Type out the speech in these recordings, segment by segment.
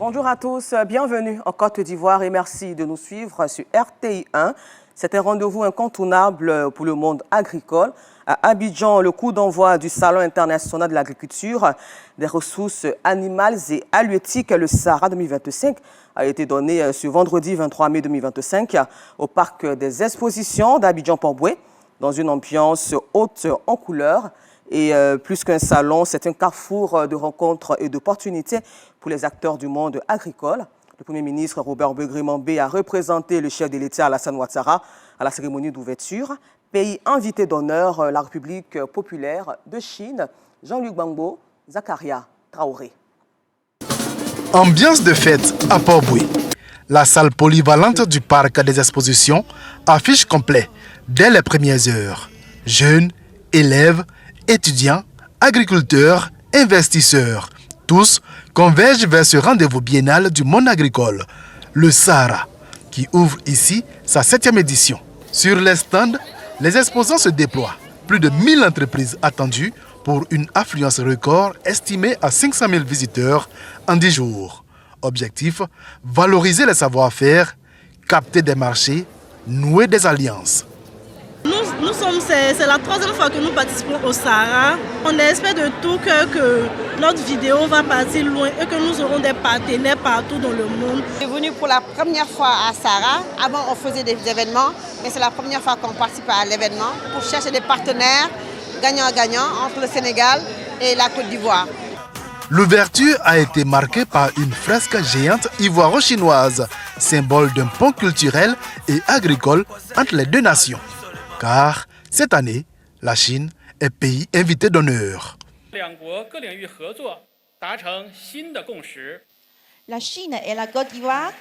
Bonjour à tous, bienvenue en Côte d'Ivoire et merci de nous suivre sur RTI 1. C'est un rendez-vous incontournable pour le monde agricole. À Abidjan, le coup d'envoi du Salon international de l'agriculture, des ressources animales et halieutiques, le Sahara 2025, a été donné ce vendredi 23 mai 2025 au parc des expositions d'Abidjan-Port-Boué, dans une ambiance haute en couleurs. Et plus qu'un salon, c'est un carrefour de rencontres et d'opportunités pour les acteurs du monde agricole. Le Premier ministre Robert Begré-Mambé a représenté le chef de l'État Alassane Ouattara à la cérémonie d'ouverture. Pays invité d'honneur, la République populaire de Chine, Jean-Luc Gbagbo, Zakaria Traoré. Ambiance de fête à Port-Boué. La salle polyvalente du parc des expositions affiche complet dès les premières heures. Jeunes, élèves, étudiants, agriculteurs, investisseurs, tous convergent vers ce rendez-vous biennal du monde agricole, le Sahara, qui ouvre ici sa 7e édition. Sur les stands, les exposants se déploient. Plus de 1000 entreprises attendues pour une affluence record estimée à 500 000 visiteurs en 10 jours. Objectif, valoriser les savoir-faire, capter des marchés, nouer des alliances. C'est la 3e fois que nous participons au Sahara. On espère de tout cœur que notre vidéo va partir loin et que nous aurons des partenaires partout dans le monde. Je suis venue pour la première fois à Sahara. Avant, on faisait des événements, mais c'est la première fois qu'on participe à l'événement pour chercher des partenaires gagnant-gagnant entre le Sénégal et la Côte d'Ivoire. L'ouverture a été marquée par une fresque géante ivoiro-chinoise, symbole d'un pont culturel et agricole entre les deux nations. Car cette année, la Chine est pays invité d'honneur. La Chine et la Côte d'Ivoire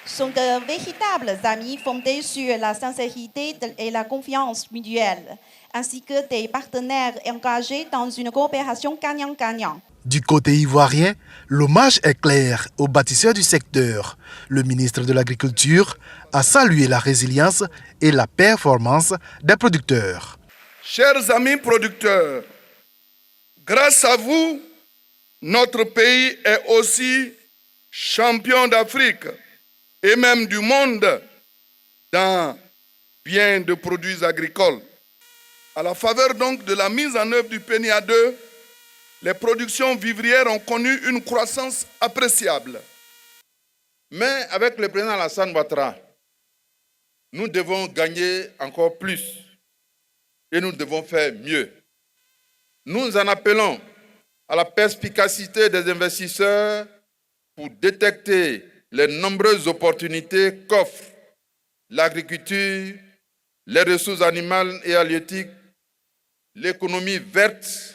sont de véritables amis fondés sur la sincérité et la confiance mutuelle, ainsi que des partenaires engagés dans une coopération gagnant-gagnant. Du côté ivoirien, l'hommage est clair aux bâtisseurs du secteur. Le ministre de l'Agriculture a salué la résilience et la performance des producteurs. Chers amis producteurs, grâce à vous, notre pays est aussi champion d'Afrique et même du monde dans bien de produits agricoles. À la faveur donc de la mise en œuvre du PNIA 2, les productions vivrières ont connu une croissance appréciable. Mais avec le président Alassane Ouattara, nous devons gagner encore plus et nous devons faire mieux. Nous en appelons à la perspicacité des investisseurs pour détecter les nombreuses opportunités qu'offrent l'agriculture, les ressources animales et halieutiques, l'économie verte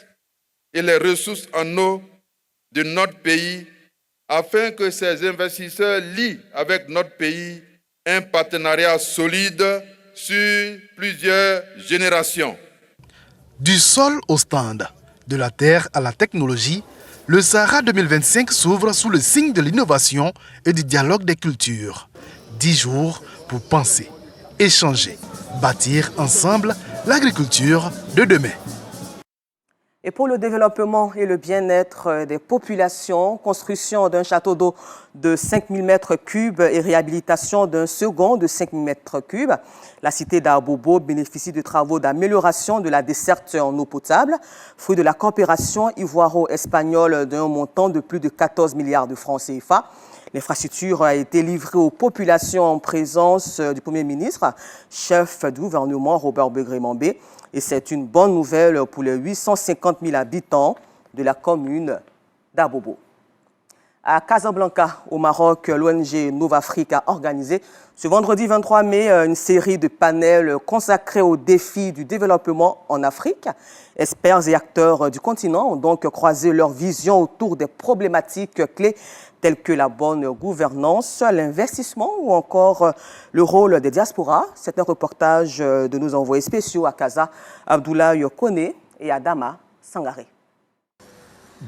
et les ressources en eau de notre pays, afin que ces investisseurs lient avec notre pays un partenariat solide sur plusieurs générations. Du sol au stand, de la terre à la technologie, le Sahara 2025 s'ouvre sous le signe de l'innovation et du dialogue des cultures. 10 jours pour penser, échanger, bâtir ensemble l'agriculture de demain. Et pour le développement et le bien-être des populations, construction d'un château d'eau de 5000 m3 et réhabilitation d'un second de 5000 m3, la cité d'Abobo bénéficie de travaux d'amélioration de la desserte en eau potable, fruit de la coopération ivoiro-espagnole d'un montant de plus de 14 milliards de francs CFA. L'infrastructure a été livrée aux populations en présence du Premier ministre, chef du gouvernement Robert Begré-Mambé. Et c'est une bonne nouvelle pour les 850 000 habitants de la commune d'Abobo. À Casablanca, au Maroc, l'ONG Novafrique a organisé ce vendredi 23 mai une série de panels consacrés aux défis du développement en Afrique. Experts et acteurs du continent ont donc croisé leurs visions autour des problématiques clés telles que la bonne gouvernance, l'investissement ou encore le rôle des diasporas. C'est un reportage de nos envoyés spéciaux à Casa, Abdoulaye Kone et Adama Sangaré.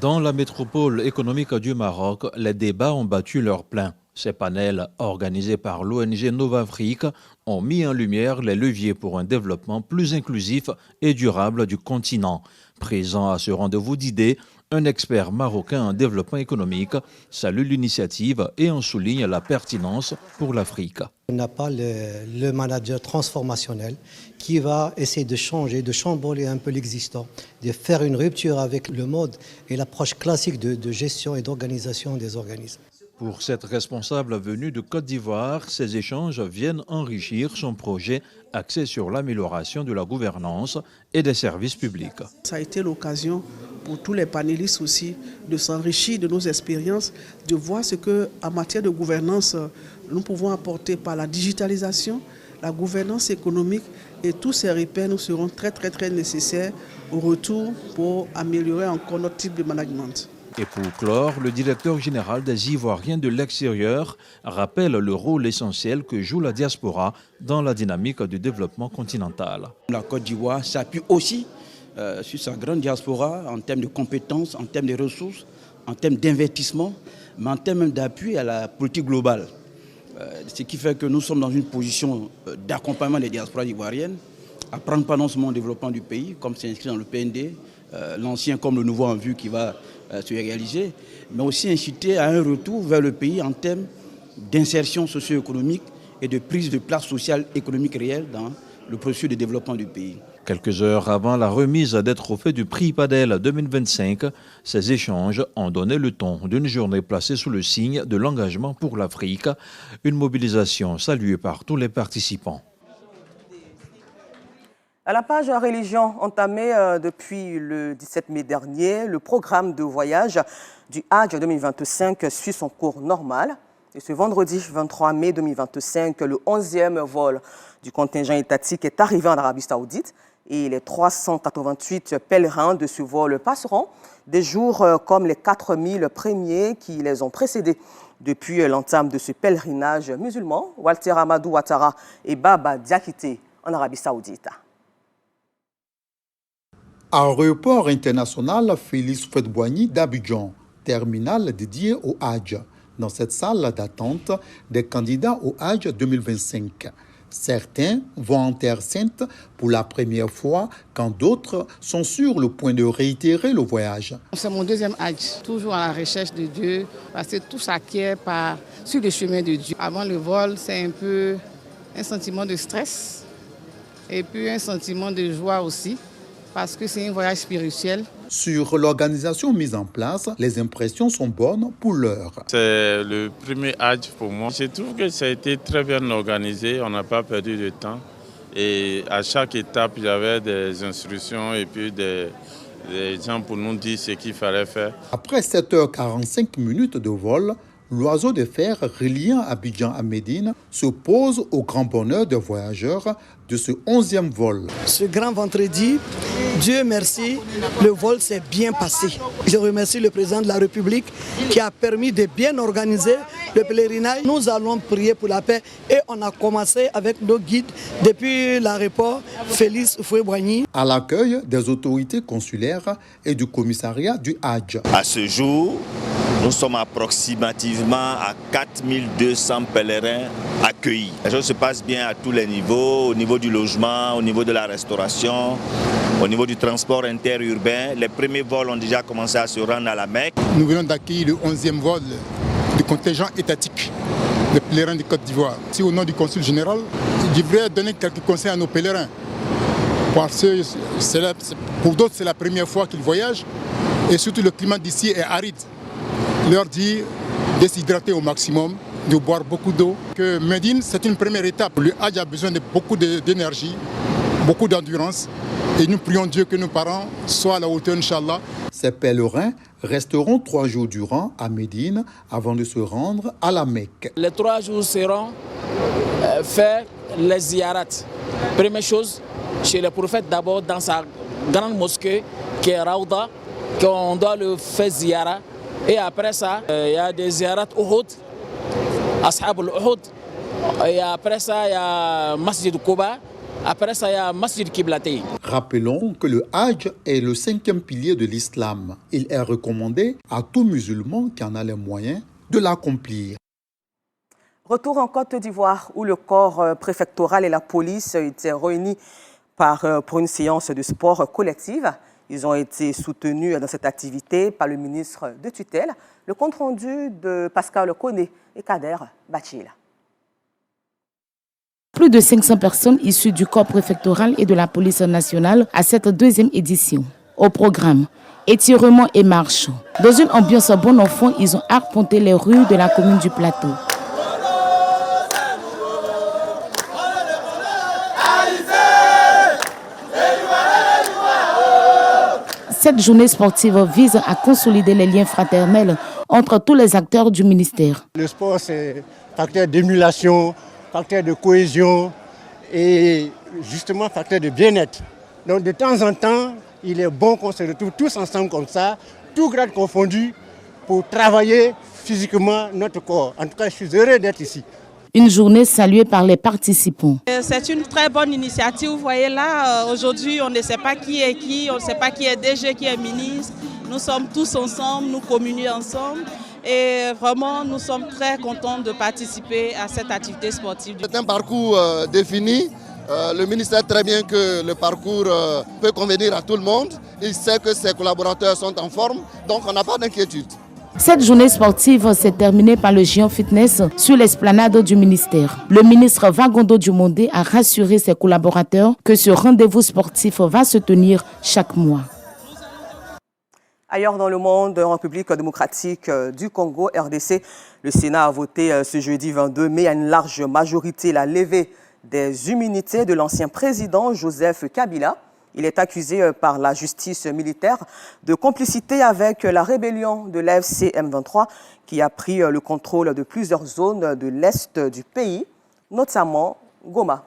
Dans la métropole économique du Maroc, les débats ont battu leur plein. Ces panels, organisés par l'ONG Novafrique, ont mis en lumière les leviers pour un développement plus inclusif et durable du continent. Présent à ce rendez-vous d'idées, Un expert marocain en développement économique salue l'initiative et en souligne la pertinence pour l'Afrique. On n'a pas le manager transformationnel qui va essayer de changer, de chambouler un peu l'existant, de faire une rupture avec le mode et l'approche classique de gestion et d'organisation des organismes. Pour cette responsable venue de Côte d'Ivoire, ces échanges viennent enrichir son projet axé sur l'amélioration de la gouvernance et des services publics. Ça a été l'occasion pour tous les panélistes aussi de s'enrichir de nos expériences, de voir ce qu'en matière de gouvernance, nous pouvons apporter par la digitalisation, la gouvernance économique et tous ces repères nous seront très nécessaires au retour pour améliorer encore notre type de management. Et pour clore, le directeur général des Ivoiriens de l'extérieur rappelle le rôle essentiel que joue la diaspora dans la dynamique du développement continental. La Côte d'Ivoire s'appuie aussi sur sa grande diaspora en termes de compétences, en termes de ressources, en termes d'investissement, mais en termes d'appui à la politique globale. Ce qui fait que nous sommes dans une position d'accompagnement des diasporas ivoiriennes, à prendre part non seulement au développement du pays, comme c'est inscrit dans le PND, l'ancien comme le nouveau en vue qui va se réaliser, mais aussi inciter à un retour vers le pays en termes d'insertion socio-économique et de prise de place sociale économique réelle dans le processus de développement du pays. Quelques heures avant la remise des trophées du prix Padel 2025, ces échanges ont donné le ton d'une journée placée sous le signe de l'engagement pour l'Afrique, une mobilisation saluée par tous les participants. À la page religion entamée depuis le 17 mai dernier, le programme de voyage du Hajj 2025 suit son cours normal. Et ce vendredi 23 mai 2025, le 11e vol du contingent étatique est arrivé en Arabie Saoudite et les 388 pèlerins de ce vol passeront des jours comme les 4000 premiers qui les ont précédés depuis l'entame de ce pèlerinage musulman. Walter Amadou Ouattara et Baba Diakité en Arabie Saoudite. Aéroport international Félix Houphouët-Boigny d'Abidjan, terminal dédié au Hajj. Dans cette salle d'attente des candidats au Hajj 2025. Certains vont en Terre Sainte pour la première fois, quand d'autres sont sur le point de réitérer le voyage. C'est mon deuxième Hajj, toujours à la recherche de Dieu, parce que tout s'acquiert sur le chemin de Dieu. Avant le vol, c'est un peu un sentiment de stress et puis un sentiment de joie aussi, parce que c'est un voyage spirituel. Sur l'organisation mise en place, les impressions sont bonnes pour l'heure. C'est le premier Hajj pour moi. Je trouve que ça a été très bien organisé, on n'a pas perdu de temps. Et à chaque étape, il y avait des instructions et puis des gens pour nous dire ce qu'il fallait faire. Après 7h45 de vol, l'oiseau de fer reliant Abidjan à Médine se pose au grand bonheur des voyageurs de ce 11e vol. Ce grand vendredi, Dieu merci, le vol s'est bien passé. Je remercie le président de la République qui a permis de bien organiser le pèlerinage. Nous allons prier pour la paix et on a commencé avec nos guides depuis l'aéroport Félix Houphouët-Boigny. À l'accueil des autorités consulaires et du commissariat du Hajj. À ce jour, nous sommes approximativement à 4200 pèlerins accueillis. Les choses se passent bien à tous les niveaux, au niveau du logement, au niveau de la restauration, au niveau du transport interurbain. Les premiers vols ont déjà commencé à se rendre à la Mecque. Nous venons d'accueillir le 11e vol du contingent étatique des pèlerins de Côte d'Ivoire. Si au nom du consul général, je voudrais donner quelques conseils à nos pèlerins. Parce que pour d'autres, c'est la première fois qu'ils voyagent et surtout le climat d'ici est aride. Leur dire de s'hydrater au maximum, de boire beaucoup d'eau. Que Médine, c'est une première étape. Le Hajj a besoin de beaucoup d'énergie, beaucoup d'endurance. Et nous prions Dieu que nos parents soient à la hauteur, Inch'Allah. Ces pèlerins resteront 3 jours durant à Médine avant de se rendre à la Mecque. Les 3 jours seront faire les ziyarats. Première chose, chez le prophète d'abord dans sa grande mosquée qui est Raouda, qu'on doit le faire ziyara. Et après ça, il y a des ziyarats Uhud, Ashab al-Uhud. Et après ça, il y a Masjid Quba. Après ça, il y a Masjid Kiblaté. Rappelons que le Hajj est le 5e pilier de l'islam. Il est recommandé à tout musulman qui en a les moyens de l'accomplir. Retour en Côte d'Ivoire où le corps préfectoral et la police étaient réunis pour une séance de sport collective. Ils ont été soutenus dans cette activité par le ministre de tutelle. Le compte-rendu de Pascal Koné et Kader Bachila. Plus de 500 personnes issues du corps préfectoral et de la police nationale à cette deuxième édition. Au programme, étirements et marches. Dans une ambiance bon enfant, ils ont arpenté les rues de la commune du Plateau. Cette journée sportive vise à consolider les liens fraternels entre tous les acteurs du ministère. Le sport, c'est facteur d'émulation, facteur de cohésion et justement facteur de bien-être. Donc de temps en temps, il est bon qu'on se retrouve tous ensemble comme ça, tout grade confondu, pour travailler physiquement notre corps. En tout cas, je suis heureux d'être ici. Une journée saluée par les participants. C'est une très bonne initiative. Vous voyez là, aujourd'hui, on ne sait pas qui est qui, on ne sait pas qui est DG, qui est ministre. Nous sommes tous ensemble, nous communions ensemble. Et vraiment, nous sommes très contents de participer à cette activité sportive. C'est un parcours défini. Le ministre sait très bien que le parcours peut convenir à tout le monde. Il sait que ses collaborateurs sont en forme, donc on n'a pas d'inquiétude. Cette journée sportive s'est terminée par le géant fitness sur l'esplanade du ministère. Le ministre Vagondo Dumondé a rassuré ses collaborateurs que ce rendez-vous sportif va se tenir chaque mois. Ailleurs dans le monde, en République démocratique du Congo, RDC, le Sénat a voté ce jeudi 22 mai à une large majorité la levée des immunités de l'ancien président Joseph Kabila. Il est accusé par la justice militaire de complicité avec la rébellion de l'AFC M23 qui a pris le contrôle de plusieurs zones de l'Est du pays, notamment Goma.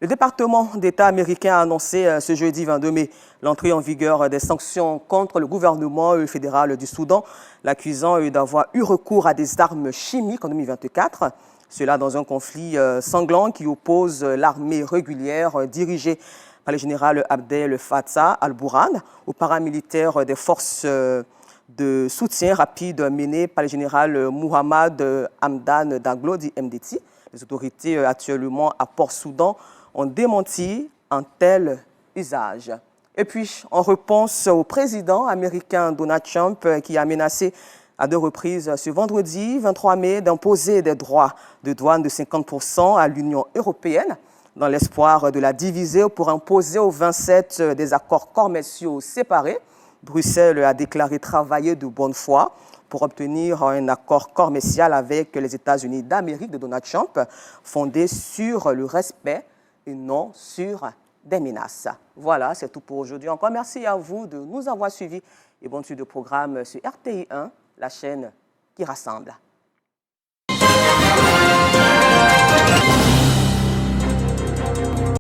Le département d'État américain a annoncé ce jeudi 22 mai l'entrée en vigueur des sanctions contre le gouvernement fédéral du Soudan, l'accusant d'avoir eu recours à des armes chimiques en 2024. Cela dans un conflit sanglant qui oppose l'armée régulière dirigée par le général Abdel Fattah al-Burhan aux paramilitaires des forces de soutien rapide menées par le général Mohamed Hamdan Daglo, dit MDT. Les autorités actuellement à Port-Soudan ont démenti un tel usage. Et puis, en réponse au président américain Donald Trump qui a menacé à 2 reprises ce vendredi 23 mai d'imposer des droits de douane de 50% à l'Union européenne, dans l'espoir de la diviser pour imposer aux 27 des accords commerciaux séparés. Bruxelles a déclaré travailler de bonne foi pour obtenir un accord commercial avec les États-Unis d'Amérique de Donald Trump, fondé sur le respect et non sur des menaces. Voilà, c'est tout pour aujourd'hui. Encore merci à vous de nous avoir suivis et bonne suite de programme sur RTI 1, la chaîne qui rassemble.